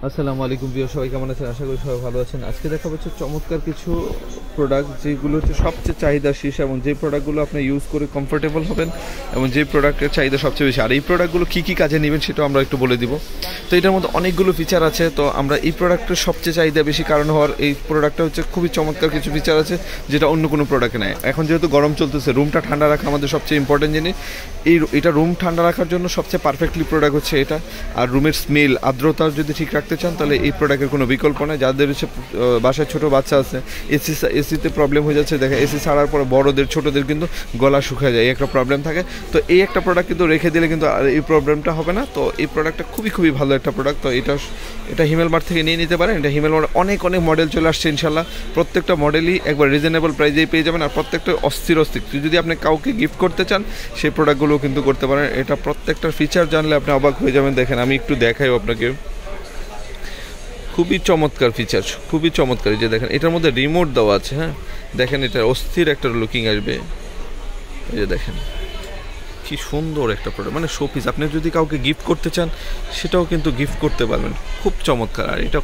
আসসালামু আলাইকুম প্রিয় সবাই, কেমন আছেন? আশা করি সবাই ভালো আছেন। আজকে দেখা হচ্ছে চমৎকার কিছু প্রোডাক্ট যেগুলো হচ্ছে সবচেয়ে চাহিদা শীর্ষ এবং যে প্রোডাক্টগুলো আপনি ইউজ করে কমফোর্টেবল হবেন এবং যে প্রোডাক্টের চাহিদা সবচেয়ে বেশি। আর এই প্রোডাক্টগুলো কী কী কাজে নেবেন সেটাও আমরা একটু বলে দিব। তো এটার মধ্যে অনেকগুলো ফিচার আছে। তো আমরা এই প্রোডাক্টের সবচেয়ে চাহিদা বেশি কারণ হওয়ার এই প্রোডাক্টটা হচ্ছে খুবই চমৎকার কিছু ফিচার আছে যেটা অন্য কোনো প্রোডাক্টে নেয়। এখন যেহেতু গরম চলতেছে, রুমটা ঠান্ডা রাখা আমাদের সবচেয়ে ইম্পর্টেন্ট জিনিস। এটা রুম ঠান্ডা রাখার জন্য সবচেয়ে পারফেক্টলি প্রোডাক্ট হচ্ছে এটা। আর রুমের স্মেল আর্দ্রতা যদি ঠিক রাখতে চান তাহলে এই প্রোডাক্টের কোনো বিকল্প নেই। যাদের হচ্ছে বাসায় ছোটো বাচ্চা আছে, এসিতে প্রবলেম হয়ে যাচ্ছে, দেখে এসি ছাড়ার পরে বড়োদের ছোটোদের কিন্তু গলা শুকিয়ে যায়, এই একটা প্রবলেম থাকে। তো এই একটা প্রোডাক্ট কিন্তু রেখে দিলে কিন্তু আর এই প্রবলেমটা হবে না। তো এই প্রোডাক্টটা খুবই ভালো একটা প্রোডাক্ট। তো এটা হিমেল মার্ট থেকে নিয়ে নিতে পারেন। এটা হিমেল মার্ট অনেক মডেল চলে আসছে ইনশাল্লাহ। প্রত্যেকটা মডেলই একবার রিজনেবল প্রাইসেই পেয়ে যাবেন। আর প্রত্যেকটা অস্থির যদি আপনি কাউকে গিফট করতে চান সেই প্রোডাক্টগুলোও কিন্তু করতে পারেন। এটা প্রত্যেকটার ফিচার জানলে আপনি অবাক হয়ে যাবেন। দেখেন আমি একটু দেখাই আপনাকে, খুবই চমৎকার ফিচার, খুবই চমৎকার। যে দেখেন এটার মধ্যে রিমোট দেওয়া আছে। হ্যাঁ দেখেন, এটা অস্থির একটা লুকিং আসবে। এই যে দেখেন কি সুন্দর একটা প্রোডাক্ট, মানে শো পিস। আপনি যদি কাউকে গিফট করতে চান সেটাও কিন্তু গিফট করতে পারবেন। খুব চমৎকার। আর এটা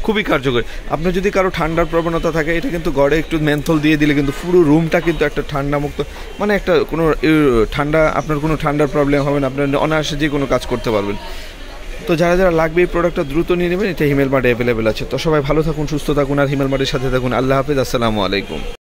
খুবই কার্যকরী। আপনার যদি কারো ঠান্ডার প্রবণতা থাকে, এটা কিন্তু গড়ে একটু মেন্থল দিয়ে দিলে কিন্তু পুরো রুমটা কিন্তু একটা ঠান্ডা মুক্ত, মানে একটা আপনার কোনো ঠান্ডার প্রবলেম হবে না। আপনার অনায়াসে যে কোনো কাজ করতে পারবেন। তো যারা লাগবে এই প্রোডাক্টটা দ্রুত নিয়ে নেবেন। এটা হিমেল মার্টে অ্যাভেলেবেল আছে। তো সবাই ভালো থাকুন, সুস্থ থাকুন আর হিমেল মার্টের সাথে থাকুন। আল্লাহ হাফেজ, আসসালামু আলাইকুম।